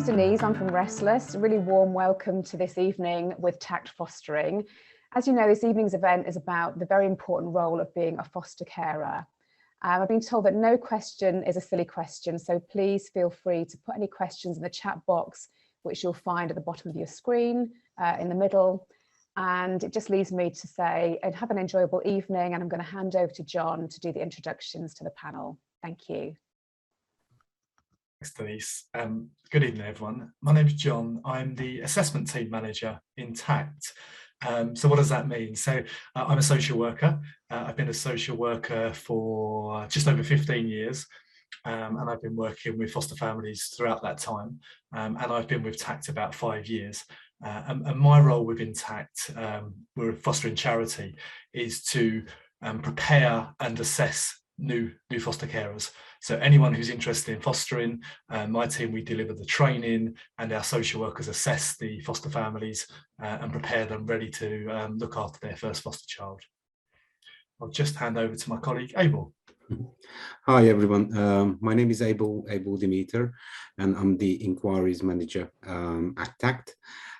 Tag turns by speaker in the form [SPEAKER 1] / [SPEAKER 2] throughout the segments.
[SPEAKER 1] name's Denise, I'm from Restless. A really warm welcome to this evening with TACT Fostering. As you know, this evening's event is about the very important role of being a foster carer. I've been told that no question is a silly question, so please feel free to put any questions in the chat box, which you'll find at the bottom of your screen, in the middle. And it just leaves me to say, and have an enjoyable evening, and I'm going to hand over to John to do the introductions to the panel. Thank you.
[SPEAKER 2] Thanks, Denise. Good evening, everyone. My name is John. I'm the assessment team manager in TACT. So what does that mean? So I'm a social worker. I've been a social worker for just over 15 years. And I've been working with foster families throughout that time. And I've been with TACT about 5 years. And my role within TACT, we're a fostering charity, is to prepare and assess new foster carers. So anyone who's interested in fostering, my team, we deliver the training, and our social workers assess the foster families and prepare them ready to look after their first foster child. I'll just hand over to my colleague, Abel.
[SPEAKER 3] Hi everyone, my name is Abel Demeter, and I'm the inquiries manager at TACT.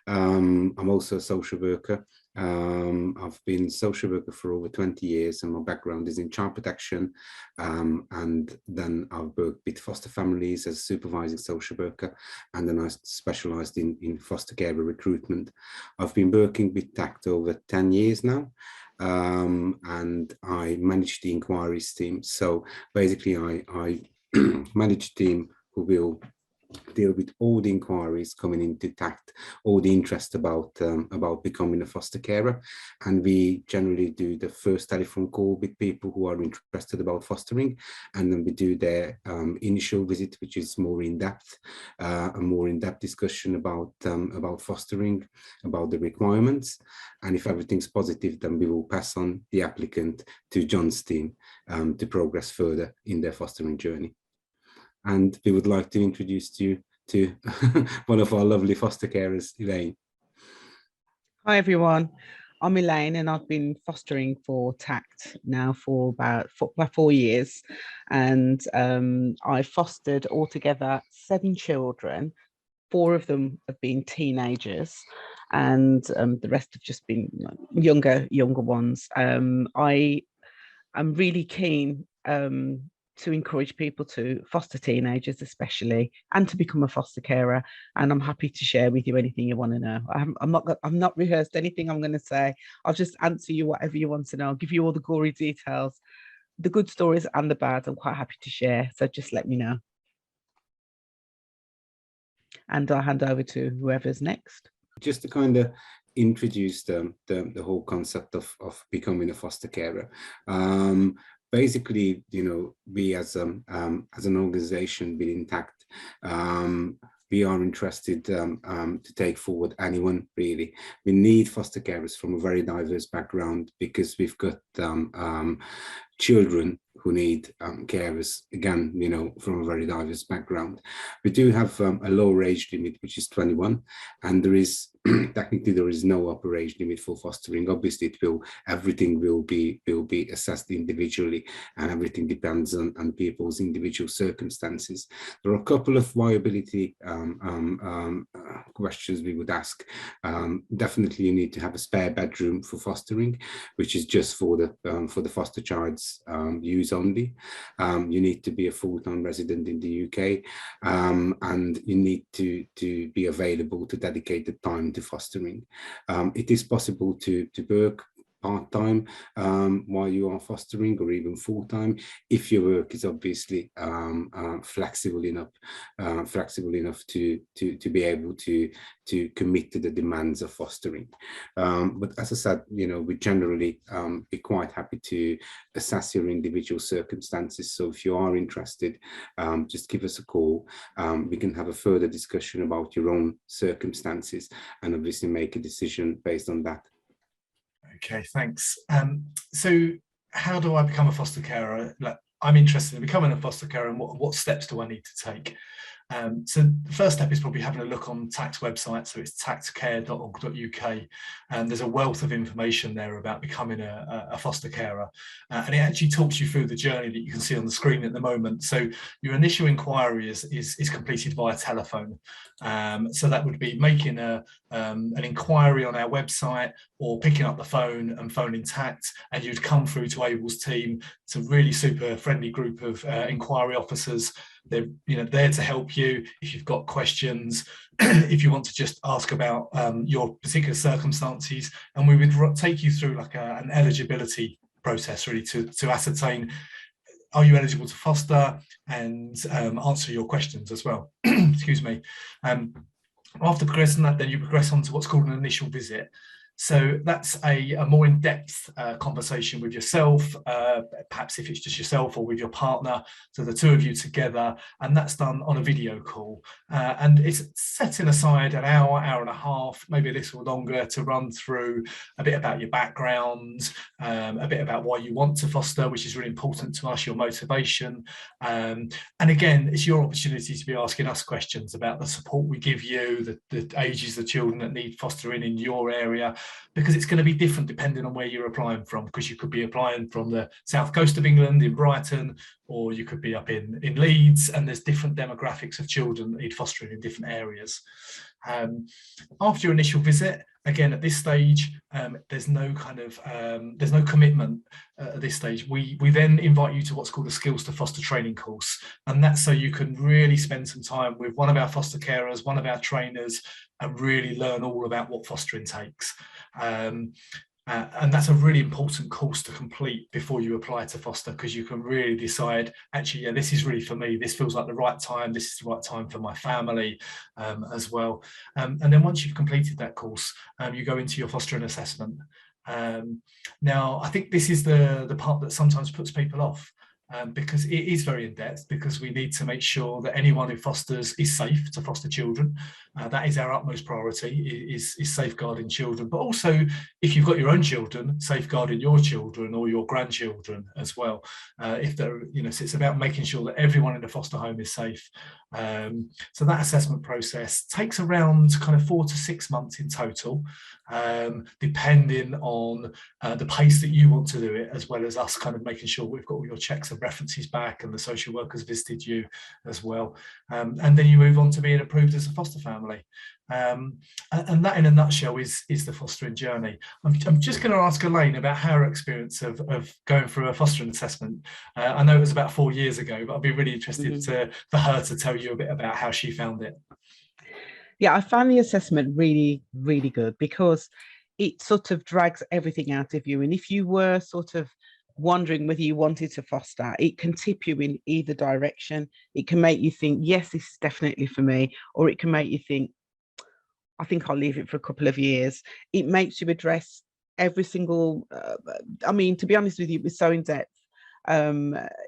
[SPEAKER 3] I'm also a social worker. I've been social worker for over 20 years, and my background is in child protection, and then I've worked with foster families as a supervising social worker, and then I specialised in foster care recruitment. I've been working with TACT over 10 years now, and I manage the inquiries team. So basically I manage a team who will deal with all the inquiries coming into TACT, all the interest about becoming a foster carer, and we generally do the first telephone call with people who are interested about fostering, and then we do their initial visit, which is more in-depth, a more in-depth discussion about fostering, about the requirements, and if everything's positive, then we will pass on the applicant to John's team to progress further in their fostering journey. And we would like to introduce you to one of our lovely foster carers, Elaine.
[SPEAKER 4] Hi everyone, I'm Elaine, and I've been fostering for TACT now for about 4 years, and I fostered altogether 7 children. 4 of them have been teenagers, and the rest have just been younger ones. I am really keen to encourage people to foster teenagers especially, and to become a foster carer, and I'm happy to share with you anything you want to know. I've not rehearsed anything I'm going to say. I'll just answer you whatever you want to know. I'll give you all the gory details, the good stories and the bad. I'm quite happy to share, so just let me know. And I'll hand over to whoever's next. Just to kind of introduce the whole concept of becoming a foster carer. Basically, you know, we as an organization within TACT, we are interested to take forward anyone really. We need foster carers from a very diverse background, because we've got children who need carers, again, you know, from a very diverse background. We do have a lower age limit, which is 21, and there is technically there is no upper age limit for fostering. Obviously, everything will be assessed individually, and everything depends on people's individual circumstances. There are a couple of viability questions we would ask. Definitely, you need to have a spare bedroom for fostering, which is just for the foster child's use only. You need to be a full-time resident in the UK, and you need to be available to dedicate the time to fostering. It is possible to work part-time while you are fostering, or even full-time, if your work is obviously flexible enough to be able to commit to the demands of fostering. But as I said, you know, we generally be quite happy to assess your individual circumstances. So if you are interested, just give us a call. We can have a further discussion about your own circumstances, and obviously make a decision based on that.
[SPEAKER 2] Okay, thanks. So how do I become a foster carer? Like, I'm interested in becoming a foster carer, and what steps do I need to take? So the first step is probably having a look on TACT's website, so it's tactcare.org.uk, and there's a wealth of information there about becoming a foster carer, and it actually talks you through the journey that you can see on the screen at the moment. So your initial inquiry is completed via telephone, so that would be making an inquiry on our website or picking up the phone and phoning TACT, and you'd come through to Abel's team. It's a really super friendly group of inquiry officers. They're there to help you if you've got questions, if you want to just ask about your particular circumstances, and we would take you through like an eligibility process really to ascertain, are you eligible to foster, and answer your questions as well. Excuse me. After progressing that, then you progress on to what's called an initial visit. So that's a more in-depth conversation with yourself, perhaps if it's just yourself or with your partner, so the two of you together, and that's done on a video call. And it's setting aside an hour, hour and a half, maybe a little longer, to run through a bit about your background, a bit about why you want to foster, which is really important to us, your motivation. And again, it's your opportunity to be asking us questions about the support we give you, the ages of children that need fostering in your area, because it's going to be different depending on where you're applying from, because you could be applying from the south coast of England in Brighton, or you could be up in Leeds, and there's different demographics of children that need fostering in different areas. After your initial visit, again, at this stage, there's no commitment at this stage. We then invite you to what's called a Skills to Foster training course, and that's so you can really spend some time with one of our foster carers, one of our trainers, and really learn all about what fostering takes. And that's a really important course to complete before you apply to foster, because you can really decide, actually, yeah, this is really for me, this feels like the right time, this is the right time for my family as well. And then once you've completed that course, you go into your fostering assessment. Now, I think this is the part that sometimes puts people off. Because it is very in-depth, because we need to make sure that anyone who fosters is safe to foster children. That is our utmost priority, is safeguarding children, but also, if you've got your own children, safeguarding your children or your grandchildren as well. If they're, so it's about making sure that everyone in the foster home is safe. So that assessment process takes around kind of 4 to 6 months in total, depending on the pace that you want to do it, as well as us kind of making sure we've got all your checks and references back, and the social workers visited you as well. And then you move on to being approved as a foster family. And that, in a nutshell, is the fostering journey. I'm just going to ask Elaine about her experience of going through a fostering assessment. I know it was about 4 years ago, but I'd be really interested for her to tell you a bit about how she found it.
[SPEAKER 5] Yeah, I found the assessment really, really good, because it sort of drags everything out of you. And if you were sort of wondering whether you wanted to foster, it can tip you in either direction. It can make you think, yes, this is definitely for me, or it can make you think, I think I'll leave it for a couple of years. It makes you address every single, I mean, to be honest with you, it was so in depth.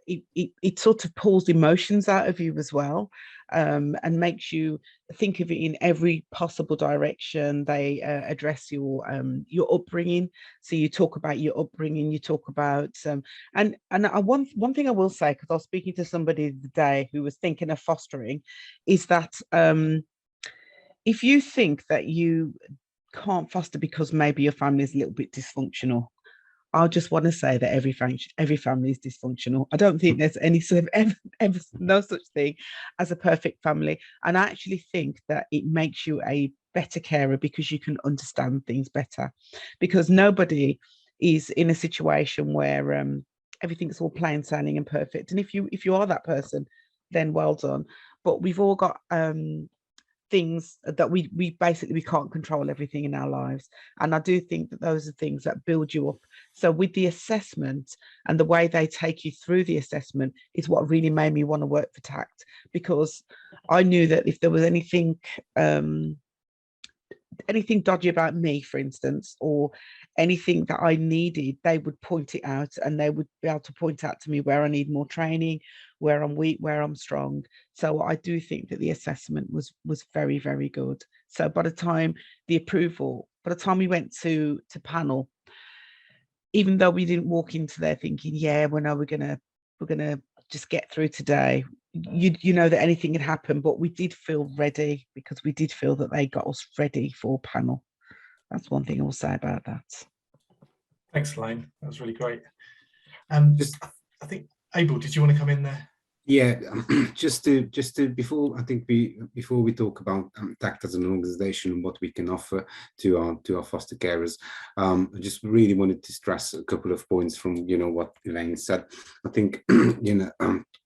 [SPEAKER 5] It sort of pulls emotions out of you as well, and makes you think of it in every possible direction. They address your upbringing. So you talk about your upbringing, you talk about and one thing I will say, because I was speaking to somebody the day who was thinking of fostering, is that if you think that you can't foster because maybe your family is a little bit dysfunctional, I just want to say that every family is dysfunctional. I don't think there's any sort of ever no such thing as a perfect family. And I actually think that it makes you a better carer, because you can understand things better, because nobody is in a situation where everything's all plain sailing and perfect. And if you are that person, then well done. But we've all got things that we can't control everything in our lives, and I do think that those are things that build you up. So with the assessment and the way they take you through the assessment is what really made me want to work for TACT, because I knew that if there was anything dodgy about me, for instance, or anything that I needed, they would point it out, and they would be able to point out to me where I need more training, where I'm weak, where I'm strong. So I do think that the assessment was very, very good. So by the time we went to panel, even though we didn't walk into there thinking, yeah, we're gonna just get through today, you know that anything can happen, but we did feel ready because we did feel that they got us ready for panel. That's one thing I will say about that.
[SPEAKER 2] Thanks, Elaine. That was really great. I think, Abel, did you want to come in there?
[SPEAKER 3] Yeah, just to before we talk about TACT as an organisation and what we can offer to our foster carers, I just really wanted to stress a couple of points from what Elaine said. I think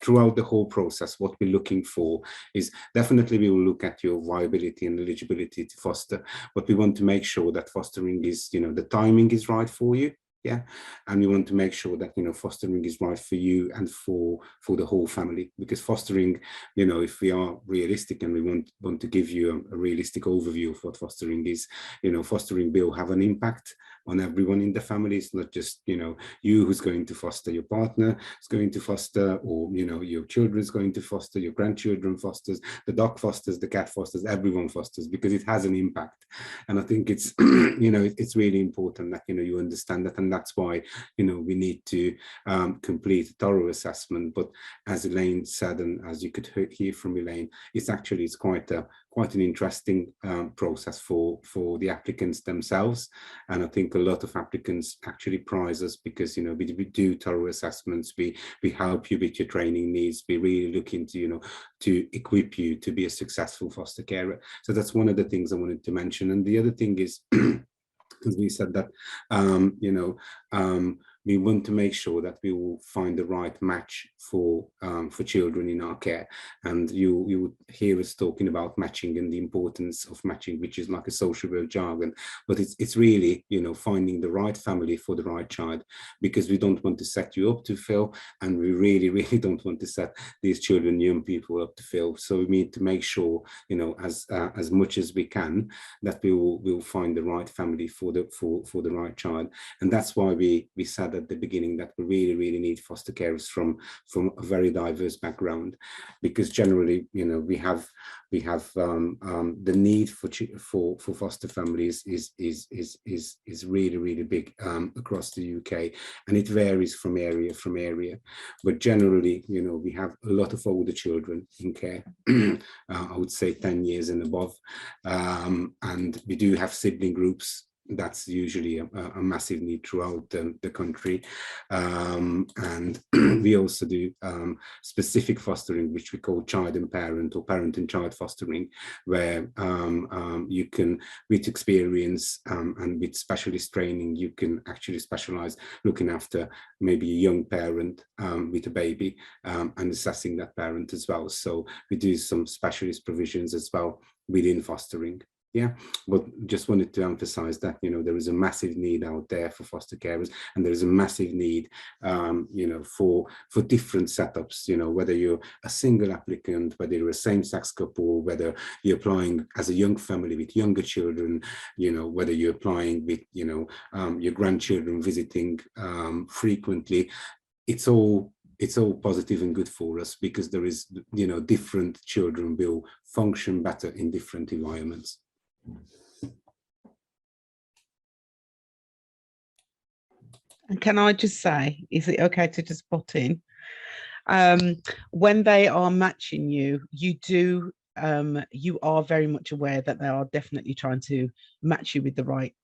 [SPEAKER 3] throughout the whole process, what we're looking for is definitely we will look at your viability and eligibility to foster, but we want to make sure that fostering is the timing is right for you. Yeah, and we want to make sure that fostering is right for you and for the whole family, because fostering, if we are realistic and we want to give you a realistic overview of what fostering is, fostering will have an impact on everyone in the family. It's not just you who's going to foster, your partner is going to foster, or your children is going to foster, your grandchildren fosters, the dog fosters, the cat fosters, everyone fosters, because it has an impact. And I think it's it's really important that you understand that, and that's why we need to complete a thorough assessment. But as Elaine said, and as you could hear from Elaine, it's quite an interesting process for the applicants themselves. And I think a lot of applicants actually prize us because we do thorough assessments, we help you with your training needs, we really look into to equip you to be a successful foster carer. So that's one of the things I wanted to mention. And the other thing is as we said that we want to make sure that we will find the right match for children in our care. And you would hear us talking about matching and the importance of matching, which is like a social work jargon, but it's really finding the right family for the right child, because we don't want to set you up to fail, and we really don't want to set these children, young people, up to fail. So we need to make sure as much as we can that we'll find the right family for the right child. And that's why we said at the beginning that we really need foster carers from a very diverse background, because generally we have the need for foster families is really big across the UK, and it varies from area, but generally we have a lot of older children in care. I would say 10 years and above, and we do have sibling groups. That's usually a massive need throughout the country, and we also do specific fostering, which we call child and parent, or parent and child fostering, where you can, with experience and with specialist training, you can actually specialize looking after maybe a young parent with a baby, and assessing that parent as well. So we do some specialist provisions as well within fostering. Yeah, but just wanted to emphasize that there is a massive need out there for foster carers, and there is a massive need for different setups, whether you're a single applicant, whether you're a same-sex couple, whether you're applying as a young family with younger children, whether you're applying with your grandchildren visiting frequently. It's all positive and good for us, because there is different children will function better in different environments.
[SPEAKER 5] And can I just say, is it okay to just butt in? When they are matching you, you are very much aware that they are definitely trying to match you with the right.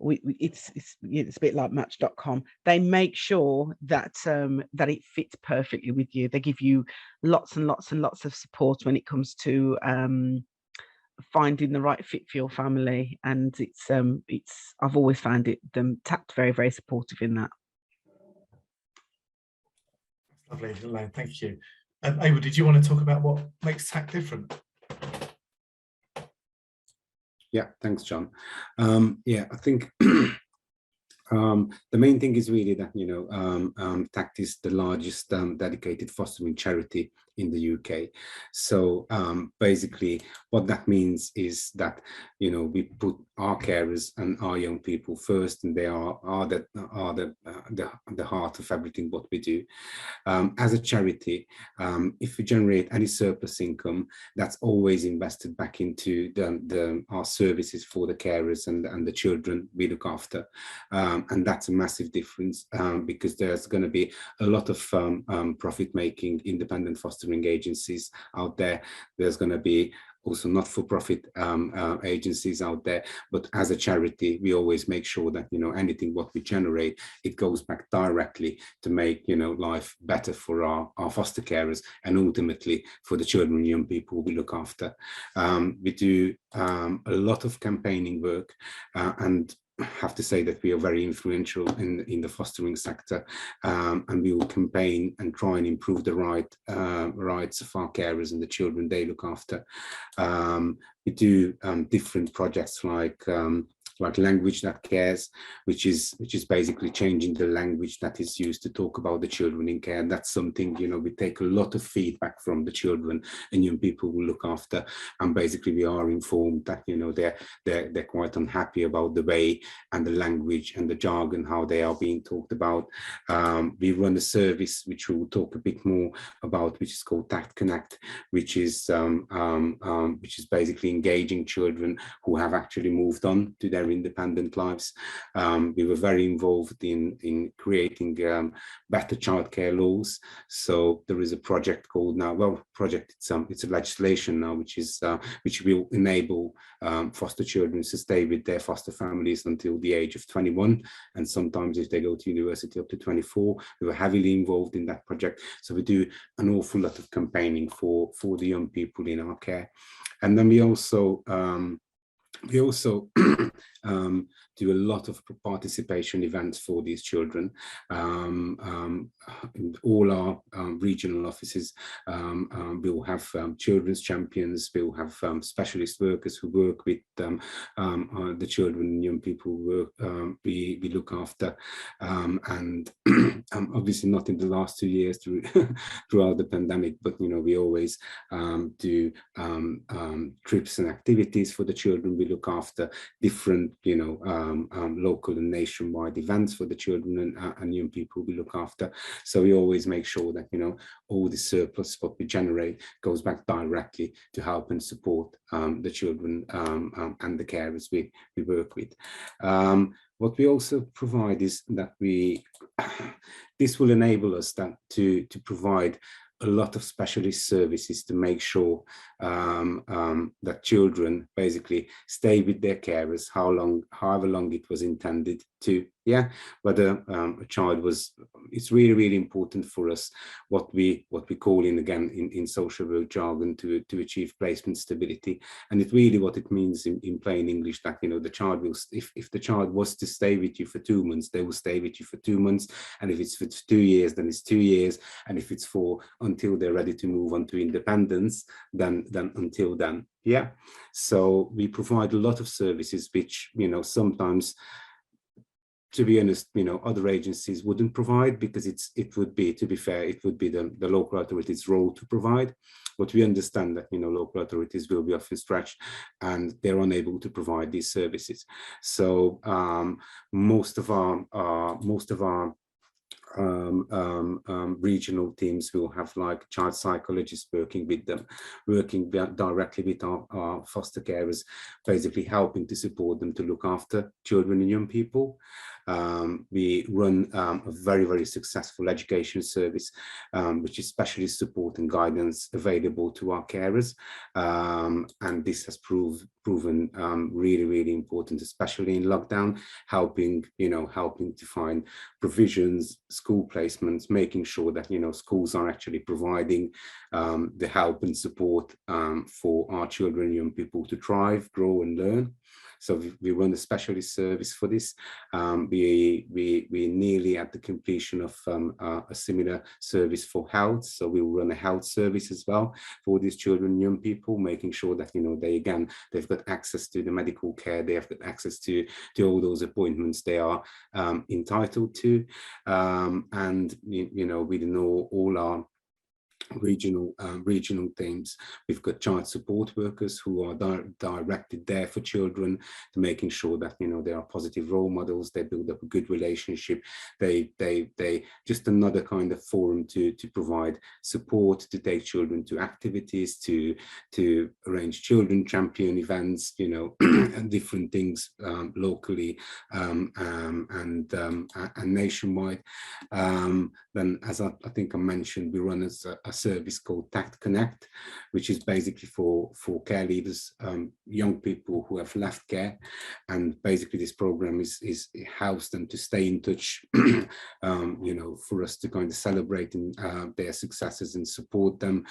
[SPEAKER 5] It's a bit like Match.com. They make sure that that it fits perfectly with you. They give you lots and lots and lots of support when it comes to finding the right fit for your family, and it's I've always found them TACT very, very supportive in that.
[SPEAKER 2] Lovely, Elaine, thank you. Abel, did you want to talk about what makes TACT different?
[SPEAKER 3] Yeah, thanks, John. Yeah, I think the main thing is really that TACT is the largest dedicated fostering charity in the UK. So basically what that means is that, you know, we put our carers and our young people first, and they are the heart of everything what we do. As a charity, if we generate any surplus income, that's always invested back into our services for the carers and the children we look after. And that's a massive difference, because there's going to be a lot of profit-making independent fostering agencies out there. There's going to be also not-for-profit agencies out there, but as a charity, we always make sure that, you know, anything what we generate, it goes back directly to make, you know, life better for our foster carers and ultimately for the children and young people we look after. We do a lot of campaigning work, and have to say that we are very influential in the fostering sector, and we will campaign and try and improve the rights of our carers and the children they look after. We do different projects like Language That Cares, which is basically changing the language that is used to talk about the children in care. And that's something, you know, we take a lot of feedback from the children and young people we look after, and basically we are informed that, you know, they're quite unhappy about the way and the language and the jargon, how they are being talked about. We run a service which we will talk a bit more about, which is called TACT Connect, which is basically engaging children who have actually moved on to their independent lives. We were very involved in creating better childcare laws. So there is a project called now, well, project, it's a legislation now, which will enable foster children to stay with their foster families until the age of 21, and sometimes if they go to university up to 24. We were heavily involved in that project. So we do an awful lot of campaigning for the young people in our care. And then we also do a lot of participation events for these children. In all our regional offices, we'll have children's champions, we'll have specialist workers who work with the children and young people we look after. And obviously not in the last 2 years throughout the pandemic, but, you know, we always do trips and activities for the children we look after, different, you know, local and nationwide events for the children and young people we look after. So we always make sure that, you know, all the surplus what we generate goes back directly to help and support the children and the carers we work with. What we also provide is that this will enable us to provide a lot of specialist services to make sure that children basically stay with their carers however long it was intended to. Yeah, whether a child was, it's really, really important for us what we call in social work jargon to achieve placement stability. And it really what it means in plain English that, you know, the child will, if the child was to stay with you for 2 months, they will stay with you for 2 months. And if it's for 2 years, then it's 2 years. And if it's until they're ready to move on to independence, then until then. Yeah. So we provide a lot of services which, you know, sometimes, to be honest, you know, other agencies wouldn't provide, because it would be, to be fair, it would be the local authorities' role to provide. But we understand that, you know, local authorities will be often stretched and they're unable to provide these services. So most of our regional teams will have like child psychologists working with them, working directly with our foster carers, basically helping to support them to look after children and young people. We run a very, very successful education service, which is specialist support and guidance available to our carers. And this has proven really, really important, especially in lockdown, helping to find provisions, school placements, making sure that, you know, schools are actually providing the help and support for our children and young people to thrive, grow and learn. So we run a specialist service for this. We're nearly at the completion of a similar service for health. So we will run a health service as well for these children and young people, making sure that, you know, they've got access to the medical care, they have got access to all those appointments they are entitled to. And, you know, we know all our regional teams. We've got child support workers who are directed there for children, to making sure that, you know, they are positive role models, they build up a good relationship, they just another kind of forum to provide support, to take children to activities, to arrange children champion events, you know, and different things locally and nationwide. Then, as I think I mentioned, we run a service called TACT Connect, which is basically for care leavers, young people who have left care, and basically this program is helps them to stay in touch, you know, for us to kind of celebrate their successes and support them,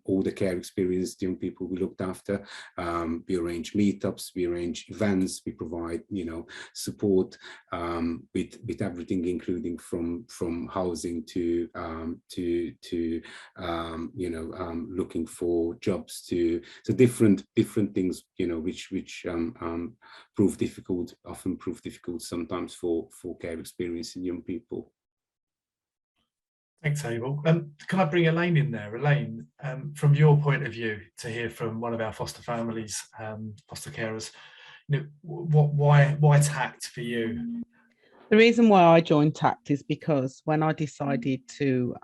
[SPEAKER 3] all the care experienced young people we looked after. We arrange meetups, we arrange events, we provide, you know, support with everything, including from housing to you know, looking for jobs, to different things, you know, which often prove difficult sometimes for care experiencing young people.
[SPEAKER 2] Thanks, Abel. Can I bring Elaine in there? Elaine, from your point of view, to hear from one of our foster families, foster carers, you know, why TACT for you?
[SPEAKER 5] The reason why I joined TACT is because when I decided to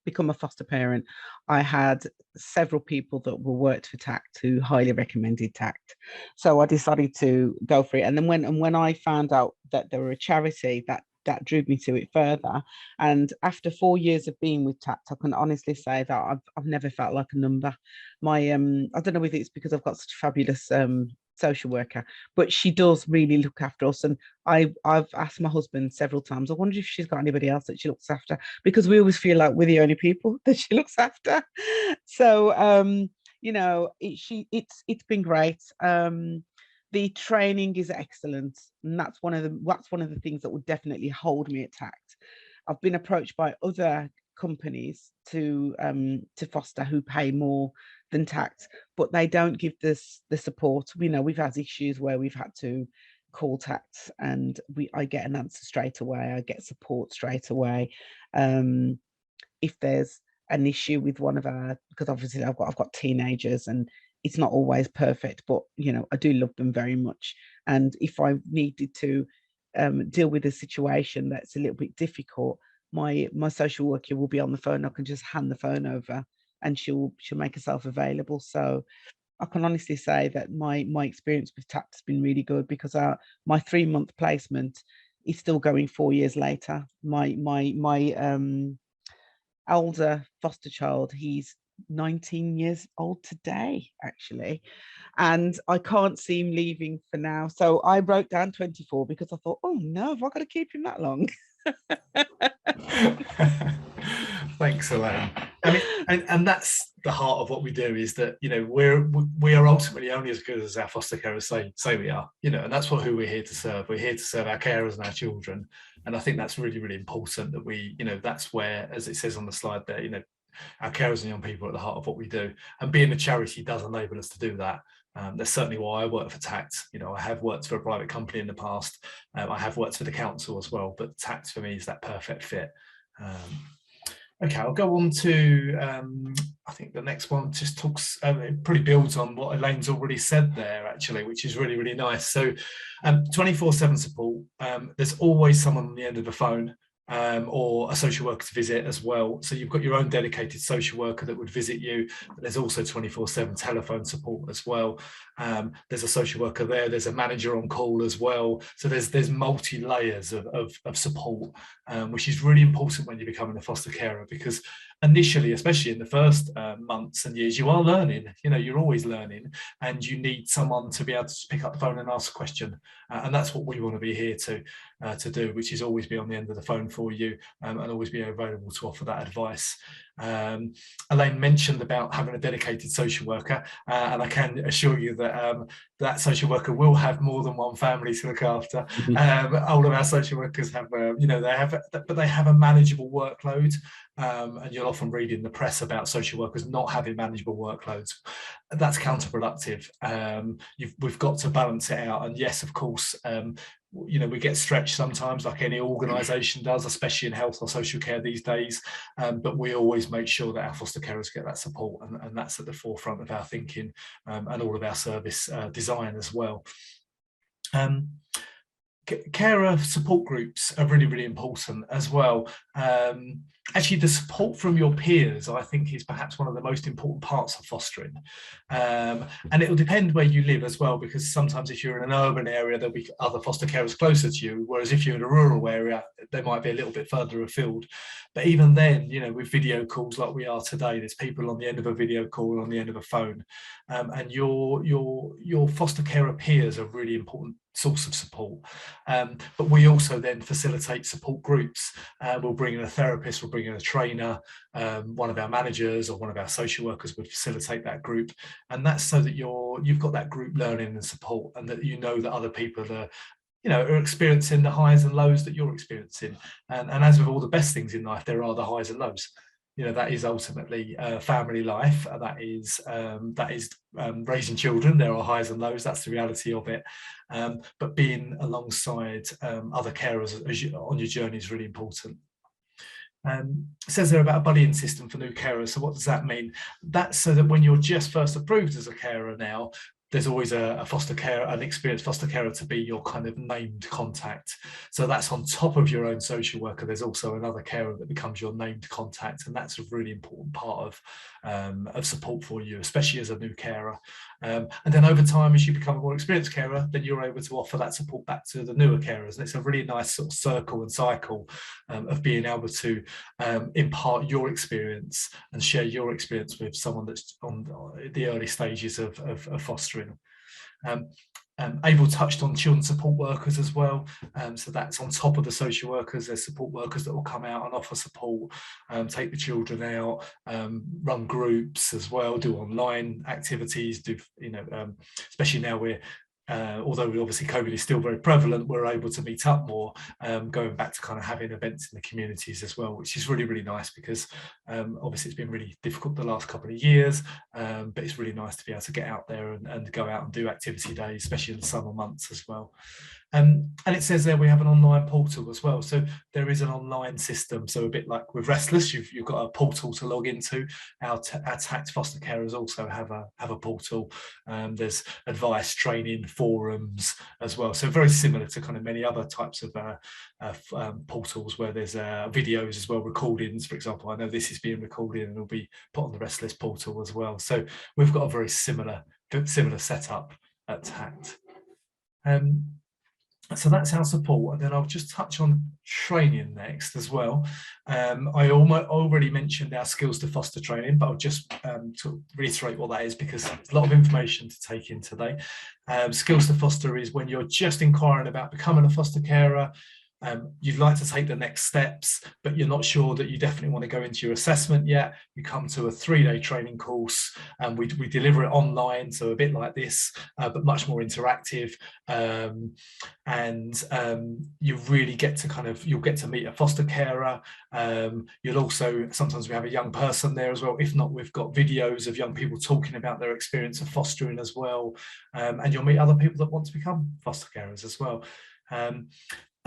[SPEAKER 5] become a foster parent, I had several people that were worked for TACT who highly recommended TACT. So I decided to go for it. And then when I found out that they were a charity, that drew me to it further. And after 4 years of being with TACT, I can honestly say that I've never felt like a number. My I don't know whether it's because I've got such a fabulous social worker, but she does really look after us. And I've asked my husband several times, I wonder if she's got anybody else that she looks after, because we always feel like we're the only people that she looks after. So you know, it's been great. The training is excellent, and that's one of the things that would definitely hold me at TACT. I've been approached by other companies to foster who pay more than TACT, but they don't give this the support. You know, we've had issues where we've had to call TACT and I get an answer straight away. I get support straight away. If there's an issue with one of our, because obviously I've got teenagers and it's not always perfect, but you know, I do love them very much. And if I needed to deal with a situation that's a little bit difficult, my social worker will be on the phone. I can just hand the phone over and she'll make herself available. So I can honestly say that my experience with TACT has been really good, because my 3-month placement is still going 4 years later. My elder foster child, he's 19 years old today, actually, and I can't see him leaving for now. So I wrote down 24 because I thought, oh no, have I got to keep him that long?
[SPEAKER 2] Thanks, Elaine. I mean, and that's the heart of what we do, is that, you know, we are ultimately only as good as our foster carers say we are, you know, and that's who we're here to serve. We're here to serve our carers and our children, and I think that's really, really important that we, you know, that's where, as it says on the slide there, you know, our carers and young people are at the heart of what we do, and being a charity does enable us to do that. That's certainly why I work for TACT. You know, I have worked for a private company in the past. I have worked for the council as well, but TACT for me is that perfect fit. Okay, I'll go on to, I think the next one just talks, it pretty builds on what Elaine's already said there, actually, which is really, really nice. So 24/7 support, there's always someone on the end of the phone, or a social worker to visit as well. So you've got your own dedicated social worker that would visit you, but there's also 24/7 telephone support as well. There's a social worker there, there's a manager on call as well. So there's multi-layers of support, which is really important when you're becoming a foster carer, because initially, especially in the first months and years, you are learning, you know, you're always learning, and you need someone to be able to pick up the phone and ask a question. And that's what we want to be here to do, which is always be on the end of the phone for you, and always be available to offer that advice. Elaine mentioned about having a dedicated social worker, and I can assure you that that social worker will have more than one family to look after. All of our social workers have, you know, they have a manageable workload, and you'll often read in the press about social workers not having manageable workloads. That's counterproductive. We've got to balance it out, and yes, of course, you know, we get stretched sometimes, like any organisation does, especially in health or social care these days. But we always make sure that our foster carers get that support, and that's at the forefront of our thinking and all of our service design as well. Carer support groups are really, really important as well. Actually, the support from your peers, I think, is perhaps one of the most important parts of fostering. And it'll depend where you live as well, because sometimes if you're in an urban area, there'll be other foster carers closer to you, whereas if you're in a rural area, they might be a little bit further afield. But even then, you know, with video calls like we are today, there's people on the end of a video call, on the end of a phone, and your foster carer peers are really important source of support. But we also then facilitate support groups. We'll bring in a therapist, we'll bring in a trainer, one of our managers or one of our social workers would facilitate that group. And that's so that you've got that group learning and support, and that you know that other people are, you know, are experiencing the highs and lows that you're experiencing. And as with all the best things in life, there are the highs and lows. You know, that is ultimately family life. That is raising children. There are highs and lows. That's the reality of it. But being alongside other carers as on your journey is really important. It says there about a buddying system for new carers. So what does that mean? That's so that when you're just first approved as a carer now, there's always a foster care, an experienced foster carer to be your kind of named contact. So that's on top of your own social worker. There's also another carer that becomes your named contact, and that's a really important part of support for you, especially as a new carer. And then over time, as you become a more experienced carer, then you're able to offer that support back to the newer carers. And it's a really nice sort of circle and cycle of being able to impart your experience and share your experience with someone that's on the early stages of fostering. Abel touched on children's support workers as well, so that's on top of the social workers. There's support workers that will come out and offer support, take the children out, run groups as well, do online activities, do, you know, especially now we're although obviously COVID is still very prevalent, we're able to meet up more, going back to kind of having events in the communities as well, which is really, really nice, because obviously it's been really difficult the last couple of years, but it's really nice to be able to get out there and go out and do activity days, especially in the summer months as well. And it says there we have an online portal as well. So there is an online system. So a bit like with Restless, you've got a portal to log into. Our TACT foster carers also have a portal. There's advice, training, forums as well. So very similar to kind of many other types of portals where there's videos as well, recordings. For example, I know this is being recorded and will be put on the Restless portal as well. So we've got a very similar setup at TACT. So that's our support, and then I'll just touch on training next as well. I already mentioned our skills to foster training, but I'll just to reiterate what that is, because there's a lot of information to take in today. Skills to foster is when you're just inquiring about becoming a foster carer. You'd like to take the next steps, but you're not sure that you definitely want to go into your assessment yet. You come to a 3-day training course, and we deliver it online, so a bit like this, but much more interactive. You really get to you'll get to meet a foster carer. You'll also, sometimes we have a young person there as well. If not, we've got videos of young people talking about their experience of fostering as well. And you'll meet other people that want to become foster carers as well.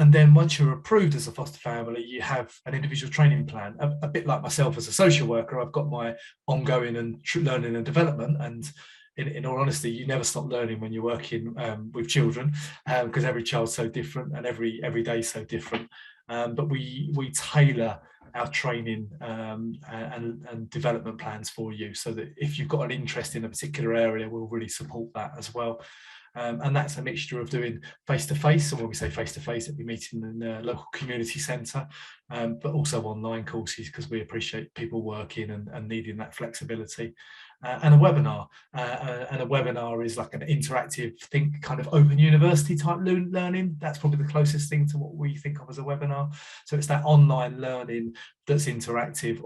[SPEAKER 2] And then once you're approved as a foster family, you have an individual training plan. A bit like myself as a social worker, I've got my ongoing and learning and development. And in all honesty, you never stop learning when you're working with children, because every child's so different and every day is so different. But we tailor our training and development plans for you, so that if you've got an interest in a particular area, we'll really support that as well. And that's a mixture of doing face-to-face, and when we say face-to-face, it'll be meeting in a local community centre, but also online courses, because we appreciate people working and needing that flexibility. And a webinar. And a webinar is like an interactive, kind of open university type learning. That's probably the closest thing to what we think of as a webinar. So it's that online learning that's interactive.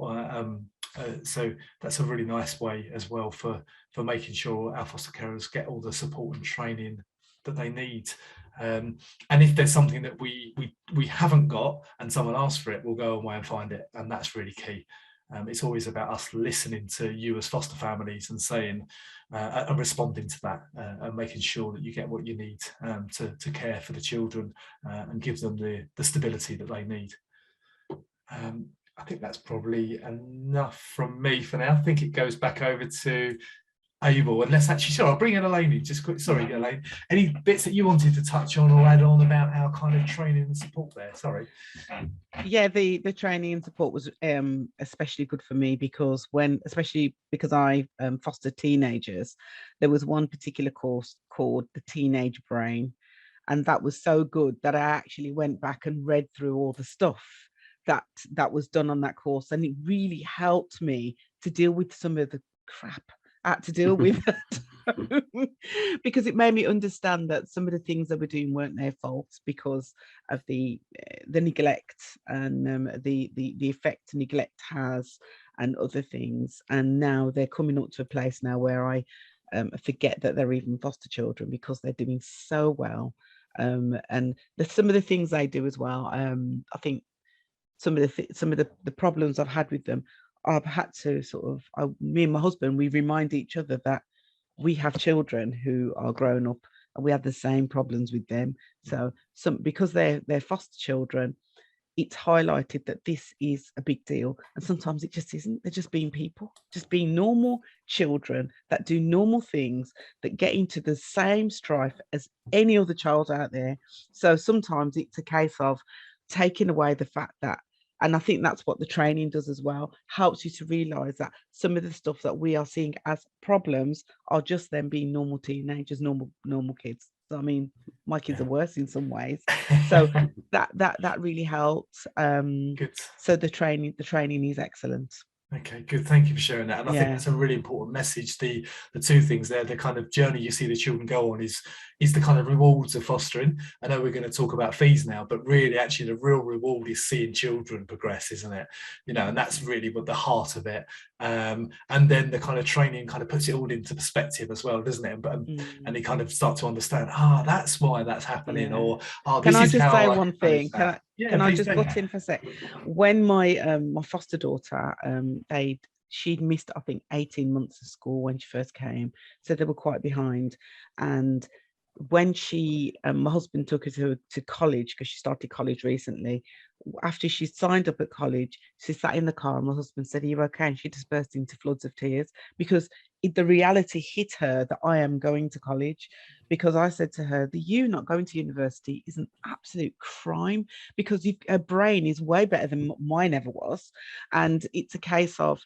[SPEAKER 2] So that's a really nice way as well for making sure our foster carers get all the support and training that they need. And if there's something that we haven't got and someone asks for it, we'll go away and find it, and that's really key. It's always about us listening to you as foster families and saying and responding to that and making sure that you get what you need to care for the children and give them the stability that they need. I think that's probably enough from me for now. I think it goes back over to Abel, and let's actually, sorry, I'll bring in Elaine in just quick. Sorry, Elaine, any bits that you wanted to touch on or add on about our kind of training and support there? Sorry.
[SPEAKER 5] Yeah, the training and support was especially good for me because especially because I fostered teenagers, there was one particular course called the Teenage Brain, and that was so good that I actually went back and read through all the stuff that was done on that course, and it really helped me to deal with some of the crap I had to deal with because it made me understand that some of the things they were doing weren't their faults because of the neglect and the effect neglect has and other things. And now they're coming up to a place now where I forget that they're even foster children because they're doing so well. And some of the things they do as well. I think some of the problems I've had with them, I've had to sort of, me and my husband, we remind each other that we have children who are grown up and we have the same problems with them. So because they're foster children, it's highlighted that this is a big deal. And sometimes it just isn't. They're just being people, just being normal children that do normal things, that get into the same strife as any other child out there. So sometimes it's a case of taking away the fact that, and I think that's what the training does as well, helps you to realize that some of the stuff that we are seeing as problems are just them being normal teenagers, normal kids. So, I mean, my kids are worse in some ways. So that really helps.
[SPEAKER 2] Good.
[SPEAKER 5] So the training is excellent.
[SPEAKER 2] Okay, good. Thank you for sharing that. And I think that's a really important message. The two things there, the kind of journey you see the children go on is the kind of rewards of fostering. I know we're going to talk about fees now, but really actually the real reward is seeing children progress, isn't it? You know, and that's really what the heart of it. And then the kind of training kind of puts it all into perspective as well, doesn't it? And they kind of start to understand, that's why that's happening, or
[SPEAKER 5] can I just say
[SPEAKER 2] one
[SPEAKER 5] thing? Can I just butt in for a sec? When my my foster daughter, she'd missed, I think, 18 months of school when she first came, so they were quite behind. And when my husband took her to college, because she started college recently, after she signed up at college, she sat in the car and my husband said, "Are you okay?" And she just burst into floods of tears because the reality hit her that I am going to college. Because I said to her, you not going to university is an absolute crime because her brain is way better than mine ever was. And it's a case of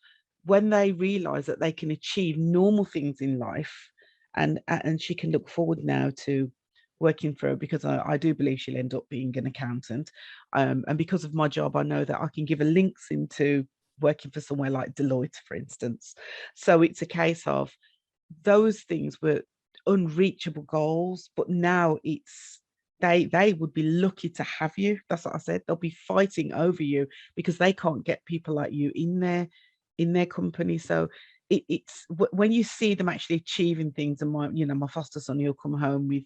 [SPEAKER 5] when they realize that they can achieve normal things in life, and she can look forward now to working for her, because I do believe she'll end up being an accountant. And because of my job, I know that I can give her links into working for somewhere like Deloitte, for instance. So it's a case of those things were unreachable goals, but now it's they would be lucky to have you. That's what I said. They'll be fighting over you because they can't get people like you in their company. So it's when you see them actually achieving things, and my foster son, he'll come home with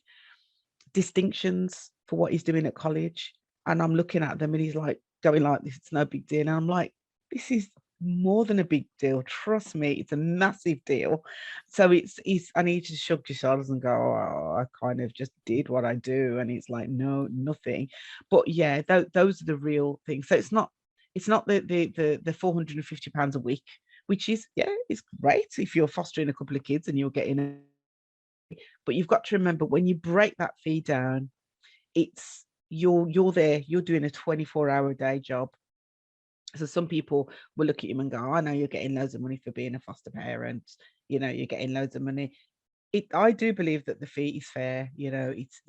[SPEAKER 5] distinctions for what he's doing at college, and I'm looking at them and he's like going like this, it's no big deal, and I'm like, this is more than a big deal, trust me, it's a massive deal. So it's I need to shrug your shoulders and go, I kind of just did what I do, and it's like, no, nothing. But yeah, those are the real things. So it's not the £450 a week, which is, it's great if you're fostering a couple of kids and you're getting but you've got to remember, when you break that fee down, it's you're there, you're doing a 24-hour day job. So some people will look at you and go, I know you're getting loads of money for being a foster parent, you're getting loads of money. I do believe that the fee is fair, it's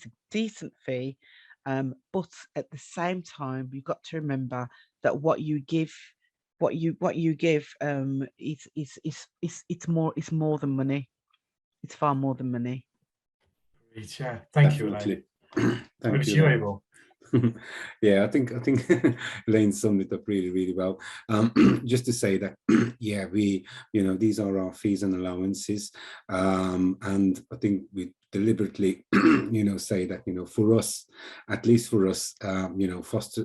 [SPEAKER 5] a decent fee, but at the same time, you've got to remember that what you give it's more than money. It's far more than money.
[SPEAKER 2] Yeah, thank you, Elaine. Thank you, Abel.
[SPEAKER 3] Yeah, I think Elaine summed it up really, really well. Just to say that, yeah, we, these are our fees and allowances, and I think we deliberately, say that, for us, at least for us,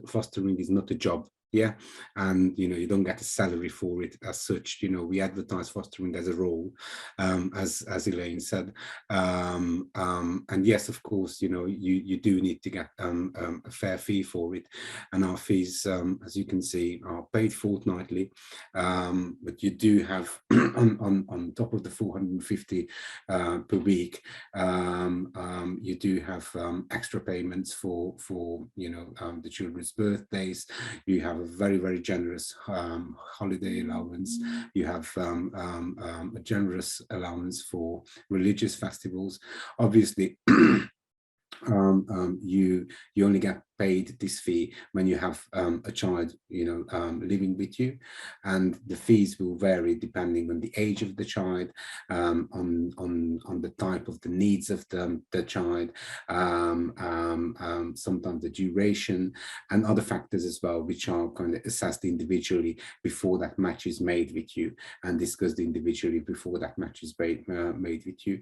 [SPEAKER 3] fostering is not a job.
[SPEAKER 4] Yeah, and you don't get a salary for it as such. We advertise fostering as a role, as Elaine said, and yes, of course, you do need to get a fair fee for it, and our fees, as you can see, are paid fortnightly, but you do have on top of the 450 per week, you do have extra payments for the children's birthdays. You have a very, very generous holiday allowance. You have a generous allowance for religious festivals. Obviously, you only get paid this fee when you have a child living with you, and the fees will vary depending on the age of the child, on the type of the needs of the child, sometimes the duration and other factors as well, which are kind of assessed individually before that match is made with you and discussed individually before that match is made with you.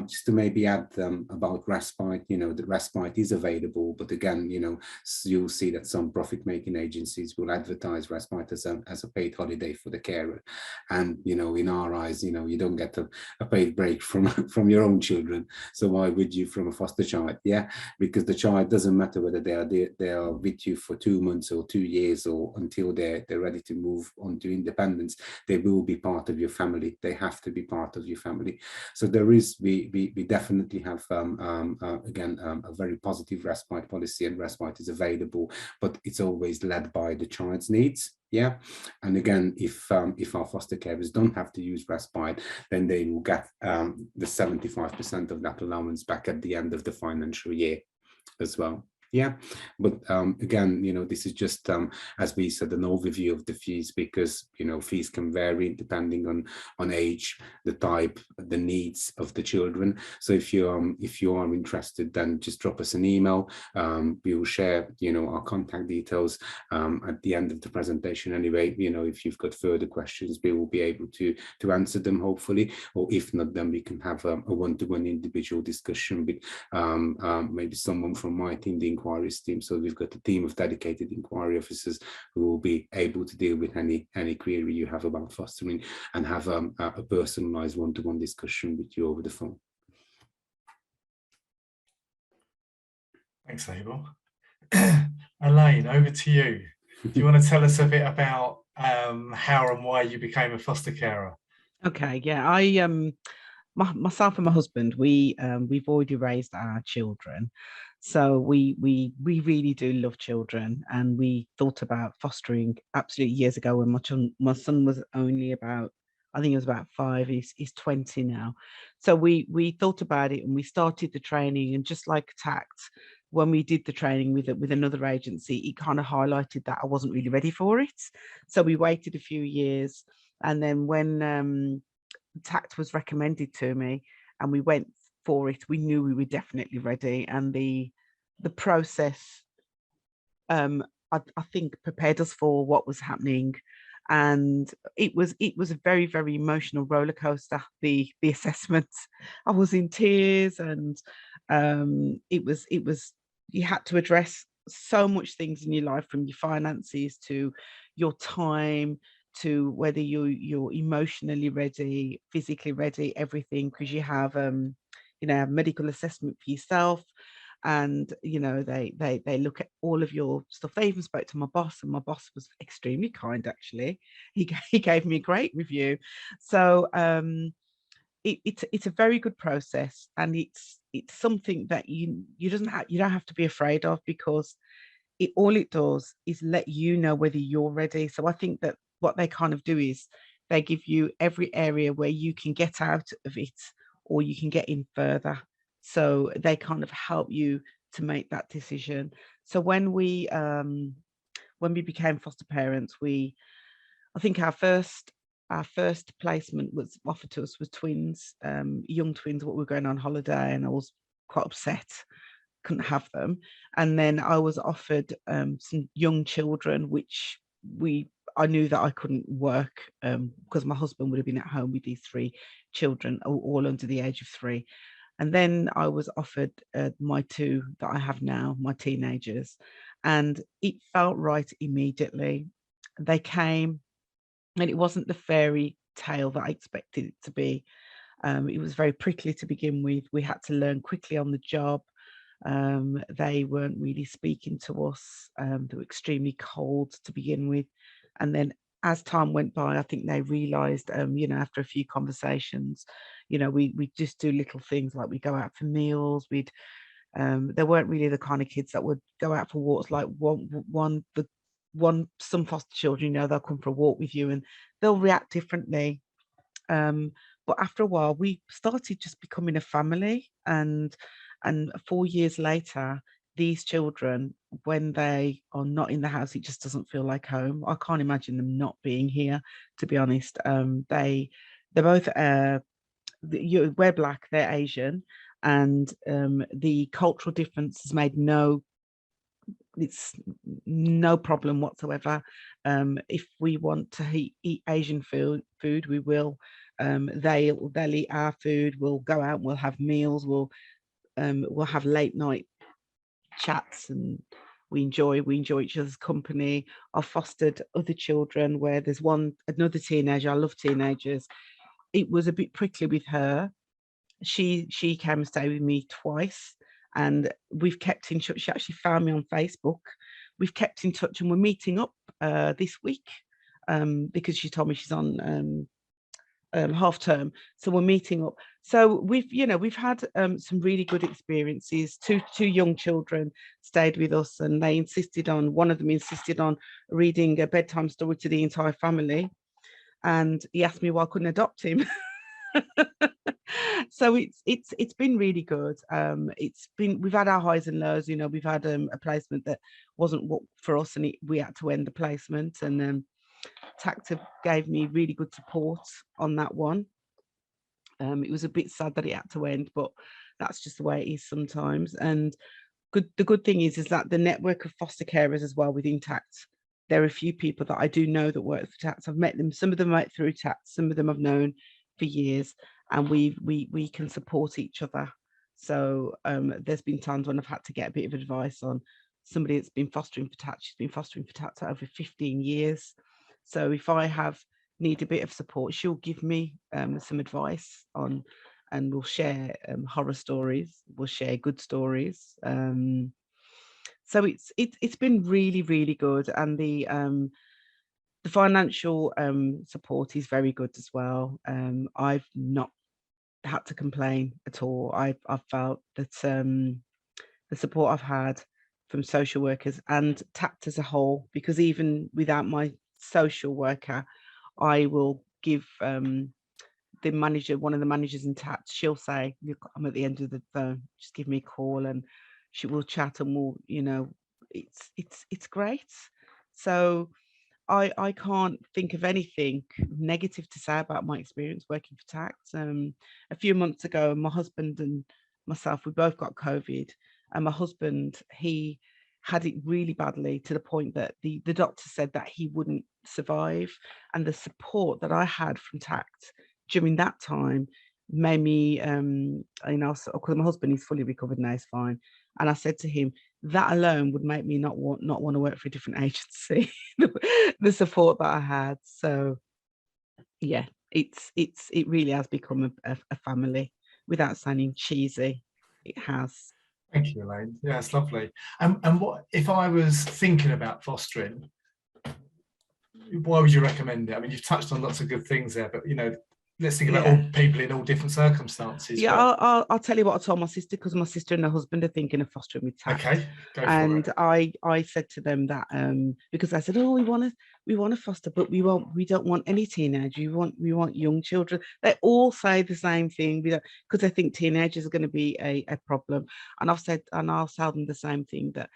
[SPEAKER 4] Just to maybe add about respite, the respite is available, but again, you'll see that some profit-making agencies will advertise respite as a paid holiday for the carer, and in our eyes, you don't get a paid break from your own children, so why would you from a foster child? Yeah, because the child, doesn't matter whether they are with you for 2 months or 2 years or until they're ready to move on to independence, they will be part of your family. They have to be part of your family. So we definitely have again a very positive respite policy, and respite is available, but it's always led by the child's needs. Yeah, and again, if our foster carers don't have to use respite, then they will get the 75% of that allowance back at the end of the financial year as well. Yeah, but again, this is just as we said, an overview of the fees, because fees can vary depending on age, the type, the needs of the children. So if you are interested, then just drop us an email. We will share our contact details at the end of the presentation anyway. If you've got further questions, we will be able to answer them, hopefully, or if not, then we can have a one-to-one individual discussion with maybe someone from my team, the inquiries team. So we've got a team of dedicated inquiry officers who will be able to deal with any query you have about fostering and have a personalized one-to-one discussion with you over the phone.
[SPEAKER 2] Thanks, Abel. Elaine, over to you. Do you want to tell us a bit about how and why you became a foster carer?
[SPEAKER 5] Okay, yeah, myself and my husband, we've already raised our children, so we really do love children, and we thought about fostering absolutely years ago when my son was only about, I think it was about 5. He's 20 now. So we thought about it, and we started the training, and just like TACT, when we did the training with another agency, it kind of highlighted that I wasn't really ready for it. So we waited a few years, and then when TACT was recommended to me and we went for it, we knew we were definitely ready, and the process I think prepared us for what was happening, and it was a very, very emotional roller coaster, the assessment. I was in tears, and it was you had to address so much things in your life, from your finances to your time, to whether you're emotionally ready, physically ready, everything, because you have medical assessment for yourself, and they look at all of your stuff. They even spoke to my boss, and my boss was extremely kind, actually. He gave me a great review. So it's a very good process, and it's something that you don't have to be afraid of, because all it does is let you know whether you're ready. So I think that what they kind of do is they give you every area where you can get out of it or you can get in further. So they kind of help you to make that decision. So when we became foster parents, I think our first placement was offered to us was twins, young twins, what we were going on holiday, and I was quite upset, couldn't have them. And then I was offered some young children, which I knew that I couldn't work because my husband would have been at home with these 3 children, all under the age of 3. And then I was offered my two that I have now, my teenagers, and it felt right immediately. They came, and it wasn't the fairy tale that I expected it to be. It was very prickly to begin with. We had to learn quickly on the job. They weren't really speaking to us. They were extremely cold to begin with. And then as time went by, I think they realized, after a few conversations, we just do little things like we go out for meals. They weren't really the kind of kids that would go out for walks like some foster children, they'll come for a walk with you and they'll react differently. But after a while, we started just becoming a family, and 4 years later, these children, when they are not in the house, it just doesn't feel like home. I can't imagine them not being here, to be honest. They're both we're Black, they're Asian, and the cultural difference has made it's no problem whatsoever. If we want to eat Asian food, we will. They'll eat our food. We'll go out. We'll have meals. We'll have late night chats, and we enjoy each other's company. I've fostered other children where there's another teenager. I love teenagers. It was a bit prickly with her. She came and stayed with me twice, and we've kept in touch. She actually found me on Facebook. We've kept in touch, and we're meeting up this week because she told me she's on half term, so we're meeting up. So we've had some really good experiences. Two young children stayed with us, and one of them insisted on reading a bedtime story to the entire family, and he asked me why I couldn't adopt him. So it's been really good. We've had our highs and lows. We've had a placement that wasn't what for us, and we had to end the placement, and TACT gave me really good support on that one. It was a bit sad that it had to end, but that's just the way it is sometimes. And the good thing is that the network of foster carers as well within TACT, there are a few people that I do know that work for TACT. I've met them. Some of them right through TACT. Some of them I've known for years, and we can support each other. So there's been times when I've had to get a bit of advice on somebody that's been fostering for TACT. She's been fostering for TACT over 15 years. So if I need a bit of support, she'll give me some advice on, and we'll share horror stories. We'll share good stories. So it's been really, really good, and the financial support is very good as well. I've not had to complain at all. I've felt that the support I've had from social workers and TACT as a whole, because even without my social worker, I will give the manager, one of the managers in TACT, she'll say, look, I'm at the end of the phone, just give me a call, and she will chat, and we'll, it's great. So I can't think of anything negative to say about my experience working for TACT. A few months ago, my husband and myself, we both got COVID, and my husband, he had it really badly to the point that the doctor said that he wouldn't survive. And the support that I had from TACT during that time made me, because my husband is fully recovered now, he's fine. And I said to him, that alone would make me not want to work for a different agency. The support that I had. So yeah, it really has become a family, without sounding cheesy. It has.
[SPEAKER 2] Thank you, Elaine. Yeah, it's lovely. And what if I was thinking about fostering? Why would you recommend it? I mean, you've touched on lots of good things there, but let's think about all people in all different circumstances.
[SPEAKER 5] Yeah, but I'll tell you what I told my sister, because my sister and her husband are thinking of fostering with TACT.
[SPEAKER 2] Okay, go for
[SPEAKER 5] and
[SPEAKER 2] it.
[SPEAKER 5] I said to them that because I said, oh, we want to foster, but we don't want any teenagers. We want young children. They all say the same thing, because they think teenagers are going to be a problem. And I've said, and I'll tell them the same thing, that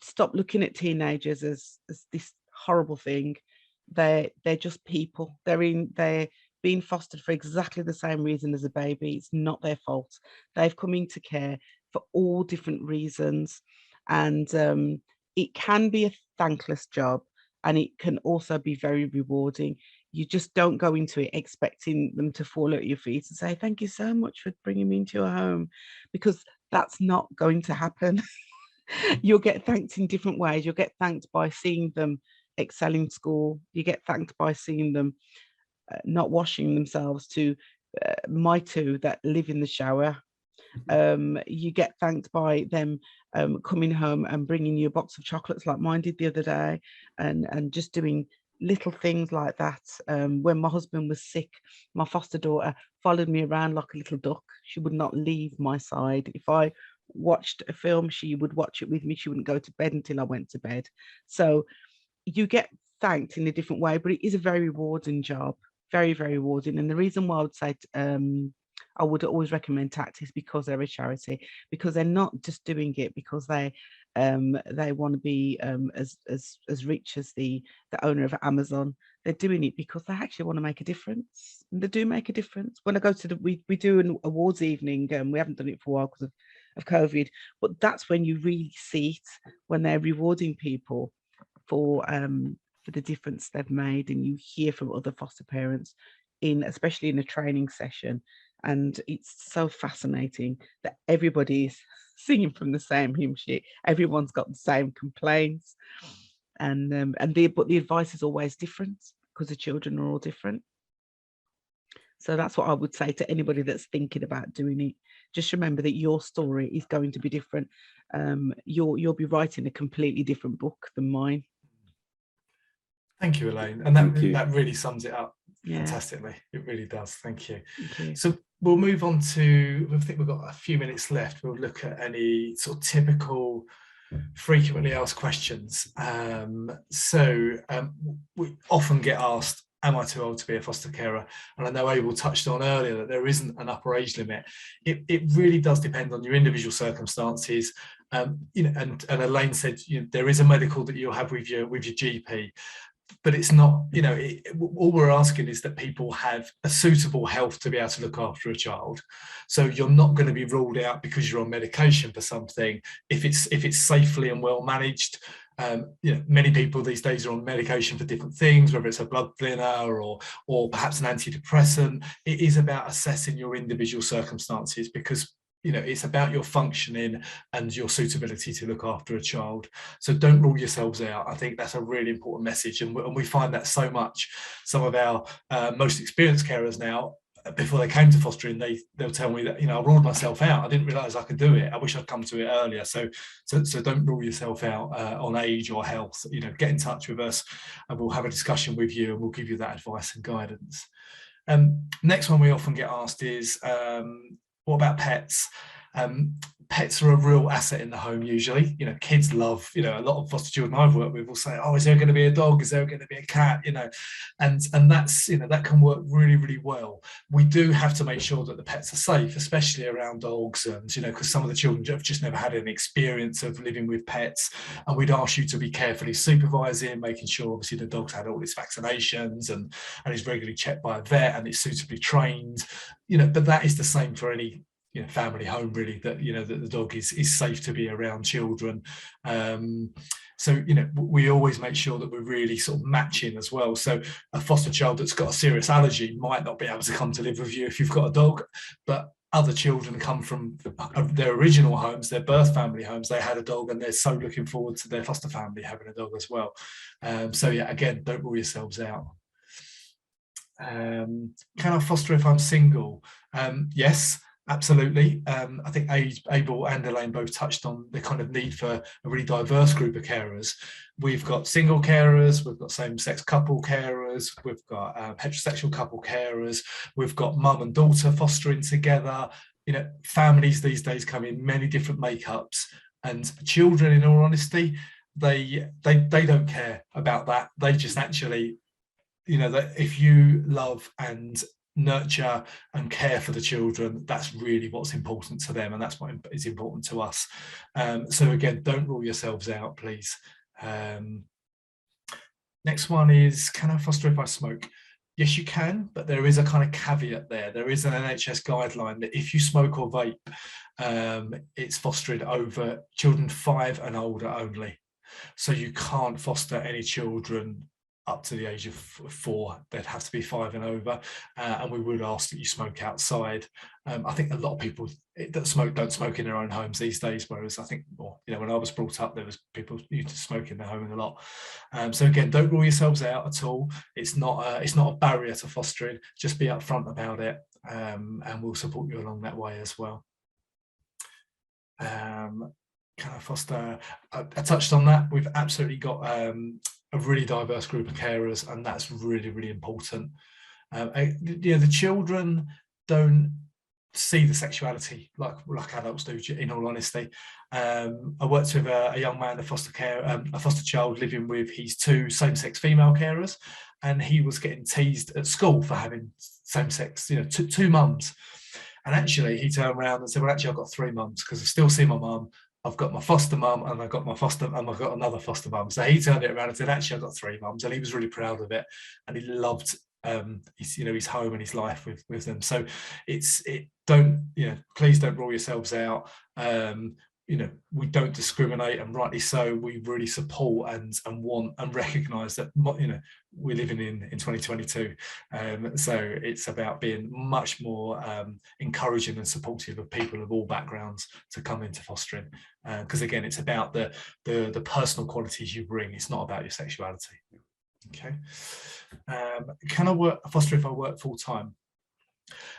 [SPEAKER 5] stop looking at teenagers as this horrible thing. They're just people. They're being fostered for exactly the same reason as a baby. It's not their fault. They've come into care for all different reasons, and it can be a thankless job, and it can also be very rewarding. you just don't go into it expecting them to fall at your feet and say, thank you so much for bringing me into your home, because that's not going to happen. You'll get thanked in different ways. You'll get thanked by seeing them excel in school. You get thanked by seeing them not washing themselves, to my two that live in the shower. You get thanked by them coming home and bringing you a box of chocolates like mine did the other day, and just doing little things like that. When my husband was sick, my foster daughter followed me around like a little duck. She would not leave my side. If I watched a film, she would watch it with me. She wouldn't go to bed until I went to bed. So you get thanked in a different way, but it is a very rewarding job, very, very rewarding. And the reason why I would say I would always recommend TACT is because they're a charity, because they're not just doing it because they want to be as rich as the owner of Amazon. They're doing it because they actually want to make a difference, and they do make a difference. When I go to we do an awards evening, we haven't done it for a while because of COVID, but that's when you really see it, when they're rewarding people for the difference they've made. And you hear from other foster parents, especially in a training session, and it's so fascinating that everybody is singing from the same hymn sheet. Everyone's got the same complaints, but the advice is always different because the children are all different. So that's what I would say to anybody that's thinking about doing it. Just remember that your story is going to be different. You'll be writing a completely different book than mine.
[SPEAKER 2] Thank you, Elaine. And that really sums it up fantastically. It really does. Thank you. So we'll move on to, I think we've got a few minutes left. We'll look at any sort of typical frequently asked questions. We often get asked, am I too old to be a foster carer? And I know Abel touched on earlier that there isn't an upper age limit. It really does depend on your individual circumstances. And Elaine said, there is a medical that you'll have with your GP. But it's not, all we're asking is that people have a suitable health to be able to look after a child. So you're not going to be ruled out because you're on medication for something if it's safely and well managed. Many people these days are on medication for different things, whether it's a blood thinner or perhaps an antidepressant. It is about assessing your individual circumstances, because it's about your functioning and your suitability to look after a child. So don't rule yourselves out. I think that's a really important message. And we find that so much. Some of our most experienced carers now, before they came to fostering, they'll tell me that, I ruled myself out. I didn't realise I could do it. I wish I'd come to it earlier. So don't rule yourself out on age or health. Get in touch with us and we'll have a discussion with you and we'll give you that advice and guidance. Next one we often get asked is, what about pets? Pets are a real asset in the home usually. Kids love, a lot of foster children I've worked with will say, oh, is there going to be a dog? Is there going to be a cat? And that's, that can work really, really well. We do have to make sure that the pets are safe, especially around dogs, and, because some of the children have just never had an experience of living with pets. And we'd ask you to be carefully supervising, making sure obviously the dog's had all its vaccinations and is regularly checked by a vet and is suitably trained, but that is the same for any family home, really, that that the dog is safe to be around children. So we always make sure that we're really sort of matching as well. So a foster child that's got a serious allergy might not be able to come to live with you if you've got a dog, but other children come from their original homes, their birth family homes, they had a dog and they're so looking forward to their foster family having a dog as well. So again, don't rule yourselves out. Can I foster if I'm single? Yes, absolutely. I think Abel and Elaine both touched on the kind of need for a really diverse group of carers. We've got single carers, we've got same-sex couple carers, we've got heterosexual couple carers, we've got mum and daughter fostering together. Families these days come in many different makeups, and children, in all honesty, they don't care about that. They just actually, that if you love and nurture and care for the children, that's really what's important to them, and that's what is important to us. So again, don't rule yourselves out, please. Next one is, can I foster if I smoke? Yes, you can, but there is a kind of caveat there. There is an NHS guideline that if you smoke or vape, it's fostering over children 5 and older only. So you can't foster any children up to the age of 4, they'd have to be 5 and over, and we would ask that you smoke outside. I think a lot of people that smoke don't smoke in their own homes these days, whereas I think, well, you know, when I was brought up, there was people used to smoke in their home a lot. So again, don't rule yourselves out at all. It's not a barrier to fostering. Just be upfront about it, and we'll support you along that way as well. Can I foster? I touched on that. We've absolutely got a really diverse group of carers, and that's really, really important. You know, the children don't see the sexuality like adults do, in all honesty. I worked with a young man, a foster child living with his 2 same-sex female carers, and he was getting teased at school for having same-sex, you know, two mums. And actually he turned around and said, well, actually I've got 3 mums, because I still see my mum. I've got my foster mum, and I've got another foster mum. So he turned it around and said, actually I've got 3 mums, and he was really proud of it, and he loved his home and his life with them. So please don't rule yourselves out. You know, we don't discriminate, and rightly so. We really support and want and recognise that, you know, we're living in 2022. So it's about being much more encouraging and supportive of people of all backgrounds to come into fostering, because again, it's about the personal qualities you bring. It's not about your sexuality. Okay. Can I foster if I work full time?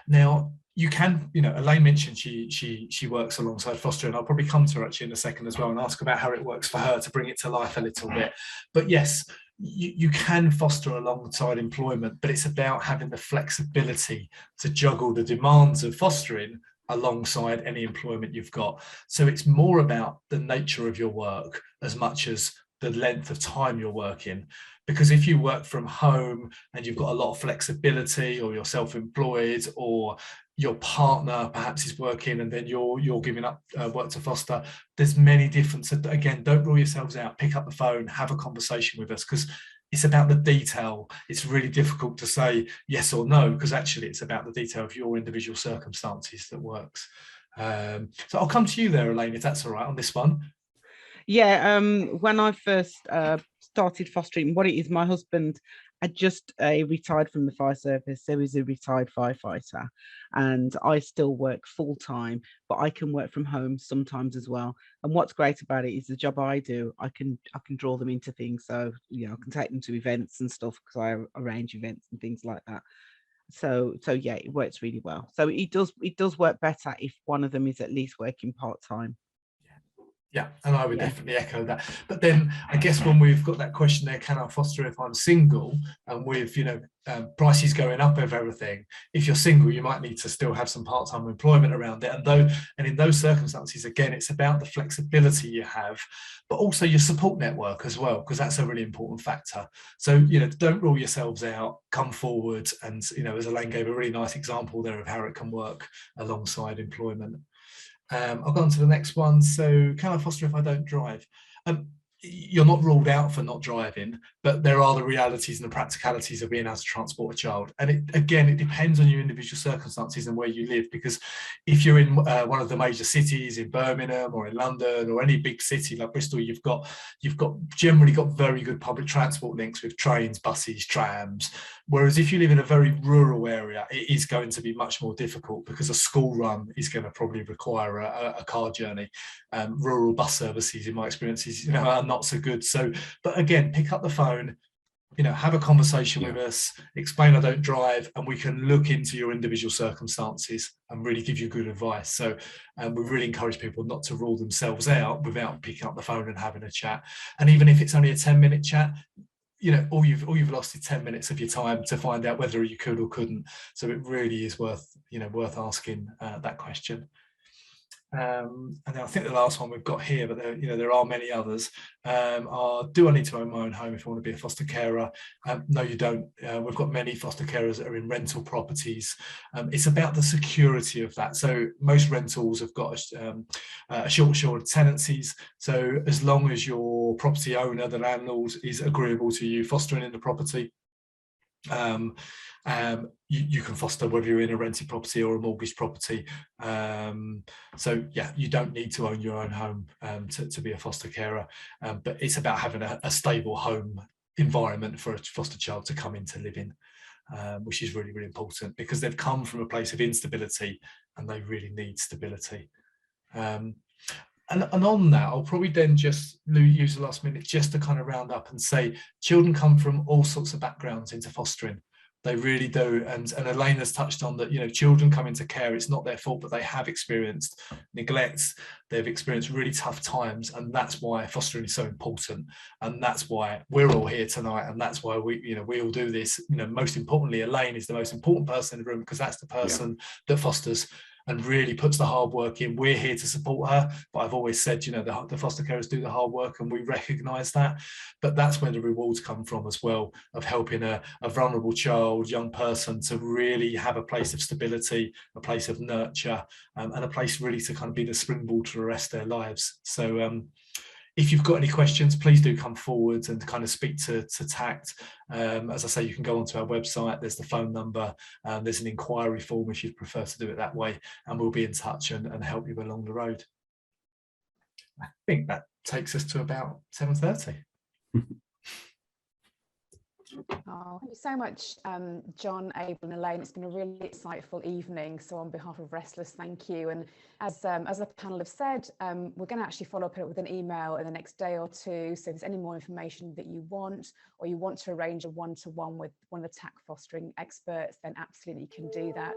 [SPEAKER 2] Now, you can, you know, Elaine mentioned she works alongside fostering. I'll probably come to her actually in a second as well and ask about how it works for her to bring it to life a little bit. But yes, you can foster alongside employment, but it's about having the flexibility to juggle the demands of fostering alongside any employment you've got. So it's more about the nature of your work as much as the length of time you're working. Because if you work from home and you've got a lot of flexibility, or you're self-employed, or your partner perhaps is working and then you're giving up work to foster, there's many different. So again, don't rule yourselves out. Pick up the phone, have a conversation with us, because it's about the detail. It's really difficult to say yes or no, because actually it's about the detail of your individual circumstances that works. So I'll come to you there, Elaine, if that's all right on this one.
[SPEAKER 5] Yeah, when I first started fostering, what it is, my husband had just retired from the fire service, so he's a retired firefighter, and I still work full time, but I can work from home sometimes as well. And what's great about it is the job I do, I can draw them into things. So, you know, I can take them to events and stuff, because I arrange events and things like that. So yeah, it works really well. So it does work better if one of them is at least working part-time.
[SPEAKER 2] Yeah, and I would definitely echo that. But then I guess when we've got that question there, can I foster if I'm single, and with, you know, prices going up of everything, if you're single, you might need to still have some part-time employment around it. And in those circumstances, again, it's about the flexibility you have, but also your support network as well, because that's a really important factor. So, you know, don't rule yourselves out, come forward. And, you know, as Elaine gave a really nice example there of how it can work alongside employment. I'll go on to the next one. So, can I foster if I don't drive? You're not ruled out for not driving, but there are the realities and the practicalities of being able to transport a child. And it depends on your individual circumstances and where you live, because if you're in one of the major cities, in Birmingham or in London or any big city like Bristol, you've generally got very good public transport links with trains, buses, trams. Whereas if you live in a very rural area, it is going to be much more difficult, because a school run is going to probably require a car journey. Rural bus services, in my experiences, you know, are not so good. So, but again, pick up the phone, you know, have a conversation with us, explain I don't drive, and we can look into your individual circumstances and really give you good advice. So we really encourage people not to rule themselves out without picking up the phone and having a chat. And even if it's only a 10-minute chat, you know, all you've lost is 10 minutes of your time to find out whether you could or couldn't. So it really is worth asking that question. And I think the last one we've got here, but there are many others. Do I need to own my own home if I want to be a foster carer? No, you don't. We've got many foster carers that are in rental properties. It's about the security of that. So most rentals have got a short tenancies. So as long as your property owner, the landlord, is agreeable to you fostering in the property, you can foster whether you're in a rented property or a mortgaged property. So yeah, you don't need to own your own home to be a foster carer, but it's about having a stable home environment for a foster child to come in to live in, which is really, really important, because they've come from a place of instability and they really need stability. And on that, I'll probably then just use the last minute just to kind of round up and say children come from all sorts of backgrounds into fostering. They really do. And Elaine has touched on that, you know, children come into care, it's not their fault, but they have experienced neglect, they've experienced really tough times, and that's why fostering is so important. And that's why we're all here tonight, and that's why we all do this. You know, most importantly, Elaine is the most important person in the room, because that's the person that fosters and really puts the hard work in. We're here to support her, but I've always said, you know, the foster carers do the hard work, and we recognise that. But that's where the rewards come from as well, of helping a vulnerable child, young person, to really have a place of stability, a place of nurture, and a place really to kind of be the springboard to the rest of their lives. So if you've got any questions, please do come forward and kind of speak to TACT. As I say, you can go onto our website, there's the phone number, there's an inquiry form if you'd prefer to do it that way, and we'll be in touch and help you along the road. I think that takes us to about 7:30.
[SPEAKER 1] Oh, thank you so much, John, Abel and Elaine. It's been a really insightful evening. So on behalf of Restless, thank you. And as the panel have said, we're going to actually follow up with an email in the next day or two. So if there's any more information that you want, or you want to arrange a one-to-one with one of the TACT fostering experts, then absolutely you can do that.